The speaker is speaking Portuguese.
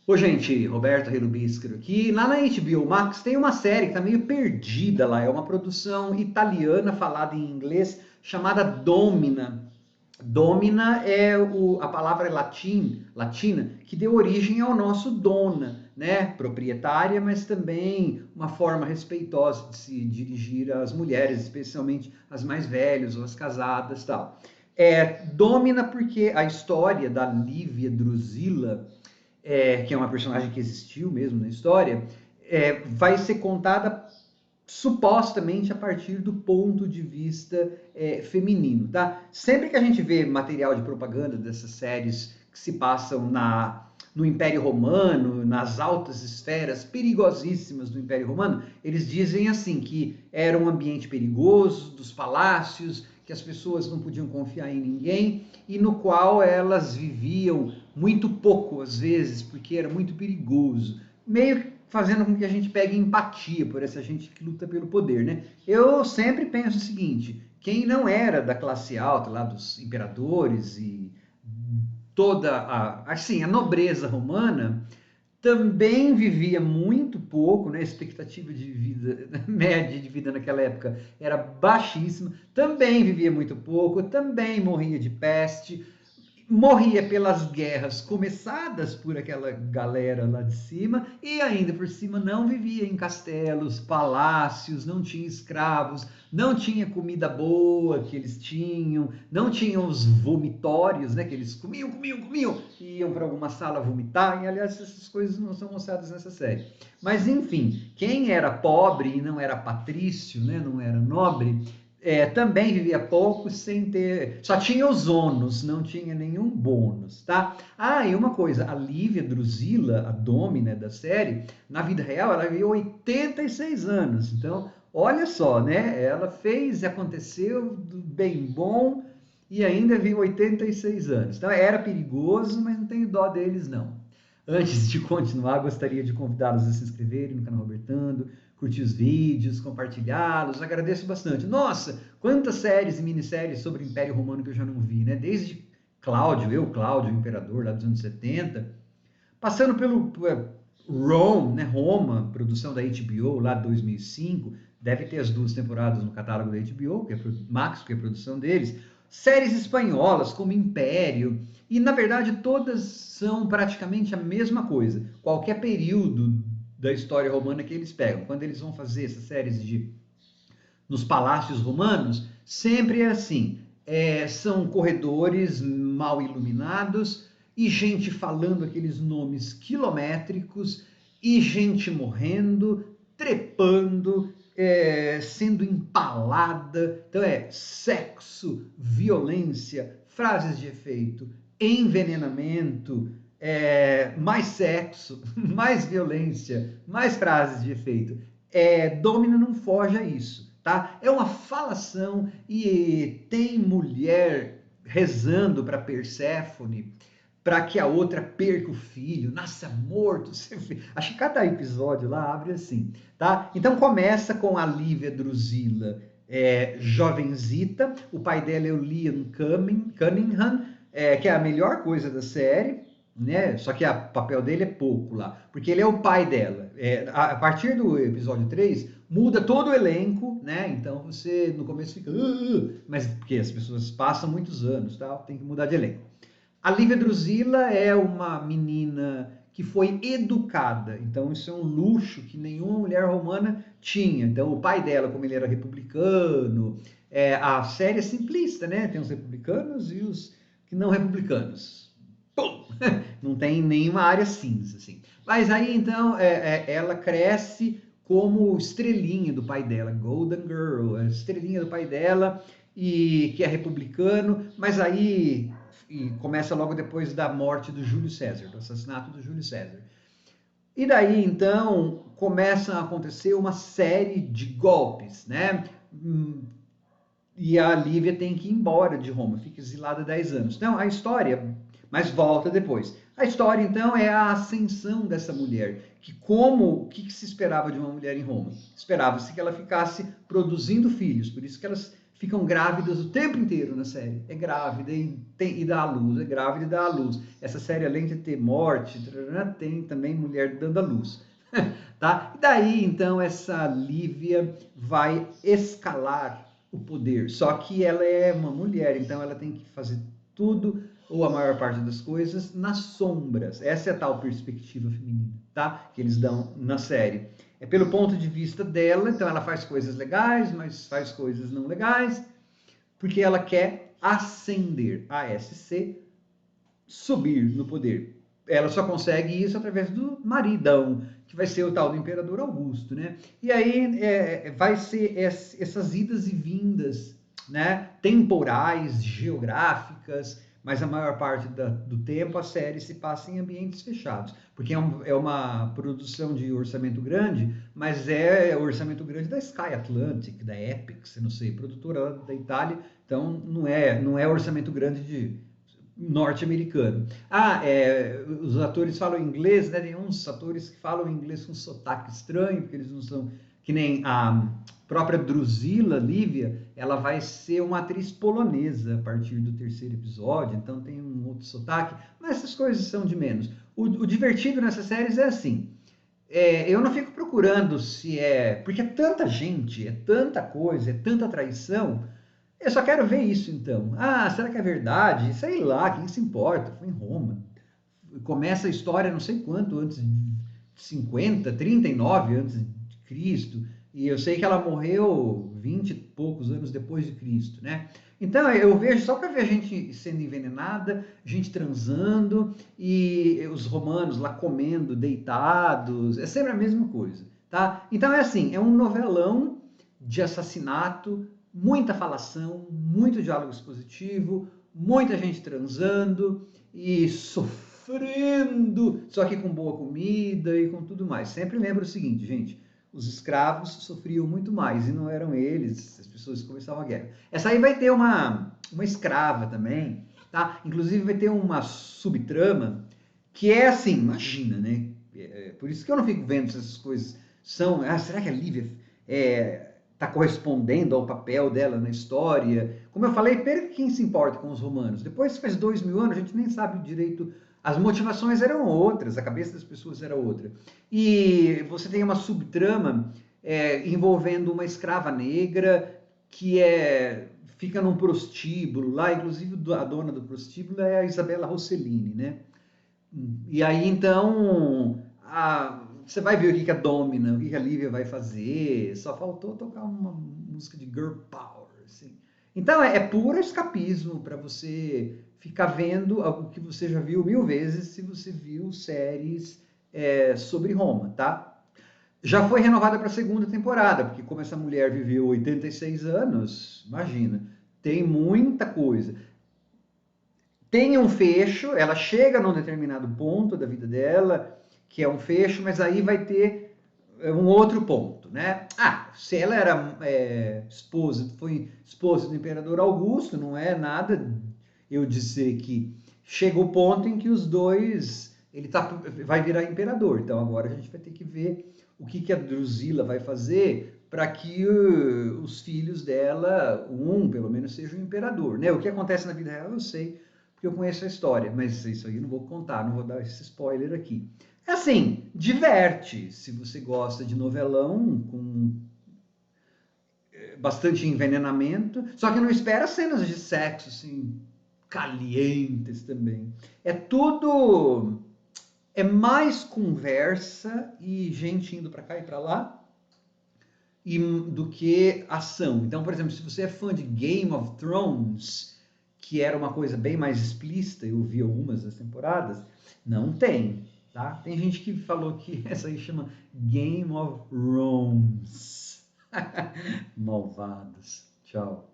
Ô, gente, Roberto Relubiscaro aqui. Lá na HBO Max tem uma série que tá meio perdida lá. É uma produção italiana falada em inglês chamada Domina. Domina é a palavra latina que deu origem ao nosso dona, né? Proprietária, mas também uma forma respeitosa de se dirigir às mulheres, especialmente as mais velhas ou as casadas, tal. Domina porque a história da Lívia Drusilla, que é uma personagem que existiu mesmo na história, vai ser contada supostamente a partir do ponto de vista feminino, tá? Sempre que a gente vê material de propaganda dessas séries que se passam no Império Romano, nas altas esferas perigosíssimas do Império Romano, eles dizem assim que era um ambiente perigoso dos palácios, que as pessoas não podiam confiar em ninguém e no qual elas viviam muito pouco às vezes, porque era muito perigoso. Meio fazendo com que a gente pegue empatia por essa gente que luta pelo poder, né? Eu sempre penso o seguinte: quem não era da classe alta, lá dos imperadores e toda a nobreza romana, também vivia muito pouco, né? A expectativa de vida, média de vida naquela época era baixíssima, também vivia muito pouco, também morria de peste, morria pelas guerras começadas por aquela galera lá de cima e ainda por cima não vivia em castelos, palácios, não tinha escravos, não tinha comida boa que eles tinham, não tinham os vomitórios, né, que eles comiam e iam para alguma sala vomitar, e aliás essas coisas não são mostradas nessa série. Mas enfim, quem era pobre e não era patrício, né, não era nobre, também vivia pouco sem ter. Só tinha os ônus, não tinha nenhum bônus, tá? Ah, e uma coisa, a Lívia Drusilla, a Domina da série, na vida real ela viveu 86 anos. Então, olha só, né? Ela fez e aconteceu do bem bom e ainda viu 86 anos. Então, era perigoso, mas não tenho dó deles, não. Antes de continuar, gostaria de convidá-los a se inscreverem no canal Robertando, curtir os vídeos, compartilhá-los. Agradeço bastante. Nossa, quantas séries e minisséries sobre o Império Romano que eu já não vi, né? Desde Cláudio, o imperador lá dos anos 70, passando pelo Rome, né? Roma, produção da HBO lá de 2005, deve ter as duas temporadas no catálogo da HBO, que é Max, que é a produção deles. Séries espanholas como Império, e na verdade todas são praticamente a mesma coisa. Qualquer período da história romana que eles pegam, quando eles vão fazer essas séries nos palácios romanos, sempre é assim: são corredores mal iluminados e gente falando aqueles nomes quilométricos e gente morrendo, trepando, sendo empalada. Então sexo, violência, frases de efeito, envenenamento, mais sexo, mais violência, mais frases de efeito. Domina não foge a isso, tá? É uma falação e tem mulher rezando para Perséfone para que a outra perca o filho, nasça morto. Acho que cada episódio lá abre assim, tá? Então começa com a Lívia Drusilla, jovenzita, o pai dela é o Liam Cunningham, que é a melhor coisa da série, né? Só que o papel dele é pouco lá, porque ele é o pai dela. A partir do episódio 3, muda todo o elenco, né? Então você no começo fica, mas porque as pessoas passam muitos anos, tal, tem que mudar de elenco. A Lívia Drusilla é uma menina que foi educada, então isso é um luxo que nenhuma mulher romana tinha. Então o pai dela, como ele era republicano, a série é simplista, né? Tem os republicanos e os que não republicanos. Pum! Não tem nenhuma área cinza, assim. Mas aí então ela cresce como estrelinha do pai dela, Golden Girl, a estrelinha do pai dela, e que é republicano, mas aí começa logo depois da morte do Júlio César, do assassinato do Júlio César. E daí então começam a acontecer uma série de golpes, né? E a Lívia tem que ir embora de Roma, fica exilada 10 anos. Então a história, mas volta depois. A história então é a ascensão dessa mulher, o que se esperava de uma mulher em Roma? Esperava-se que ela ficasse produzindo filhos, por isso que elas ficam grávidas o tempo inteiro na série. É grávida e dá à luz, é grávida e dá à luz. Essa série, além de ter morte, tem também mulher dando à luz. Tá? E daí, então, essa Lívia vai escalar o poder. Só que ela é uma mulher, então ela tem que fazer tudo, ou a maior parte das coisas, nas sombras. Essa é a tal perspectiva feminina, tá? Que eles dão na série. É pelo ponto de vista dela, então ela faz coisas legais, mas faz coisas não legais, porque ela quer ascender, ASC, subir no poder. Ela só consegue isso através do maridão, que vai ser o tal do Imperador Augusto, né? E aí vai ser essas idas e vindas, né? Temporais, geográficas, mas a maior parte do tempo a série se passa em ambientes fechados, porque é uma produção de orçamento grande, mas é orçamento grande da Sky Atlantic, da Epix, eu não sei, produtora da Itália, então não é orçamento grande de norte-americano. Os atores falam inglês, né? Tem uns atores que falam inglês com sotaque estranho, porque eles não são que nem a própria Drusila Lívia, ela vai ser uma atriz polonesa a partir do terceiro episódio, então tem um outro sotaque, mas essas coisas são de menos. O divertido nessas séries é assim, eu não fico procurando se porque é tanta gente, é tanta coisa, é tanta traição, eu só quero ver isso então. Ah, será que é verdade? Sei lá, quem se importa? Foi em Roma. Começa a história não sei quanto antes de 50, 39 antes de Cristo. E eu sei que ela morreu 20 e poucos anos depois de Cristo, né? Então eu vejo só para ver gente sendo envenenada, gente transando e os romanos lá comendo, deitados. É sempre a mesma coisa, tá? Então é assim, é um novelão de assassinato, muita falação, muito diálogo expositivo, muita gente transando e sofrendo, só que com boa comida e com tudo mais. Sempre lembra o seguinte, gente, os escravos sofriam muito mais e não eram eles, as pessoas que começavam a guerra. Essa aí vai ter uma escrava também, tá? Inclusive vai ter uma subtrama que é assim, imagina, né? Por isso que eu não fico vendo se essas coisas são... será que a Lívia está correspondendo ao papel dela na história? Como eu falei, perca quem se importa com os romanos. Depois faz 2000 anos, a gente nem sabe direito. As motivações eram outras, a cabeça das pessoas era outra. E você tem uma subtrama envolvendo uma escrava negra que fica num prostíbulo lá, inclusive a dona do prostíbulo é a Isabella Rossellini, né? E aí, então, você vai ver o que a Domina, o que a Lívia vai fazer. Só faltou tocar uma música de Girl Power, assim. Então, é puro escapismo para você ficar vendo algo que você já viu 1000 vezes se você viu séries sobre Roma, tá? Já foi renovada para a segunda temporada, porque como essa mulher viveu 86 anos, imagina, tem muita coisa. Tem um fecho, ela chega num determinado ponto da vida dela, que é um fecho, mas aí vai ter um outro ponto, né? Se ela era foi esposa do imperador Augusto, não é nada eu dizer que chega o ponto em que os dois, vai virar imperador. Então agora a gente vai ter que ver o que a Drusila vai fazer para que os filhos dela, pelo menos, seja o imperador, né? O que acontece na vida real eu sei, porque eu conheço a história, mas isso aí eu não vou contar, não vou dar esse spoiler aqui. É assim, diverte, se você gosta de novelão com bastante envenenamento, só que não espera cenas de sexo, assim, calientes também. É mais conversa e gente indo para cá e para lá do que ação. Então, por exemplo, se você é fã de Game of Thrones, que era uma coisa bem mais explícita, eu vi algumas das temporadas, não tem, tá? Tem gente que falou que essa aí chama Game of Thrones. Malvados. Tchau.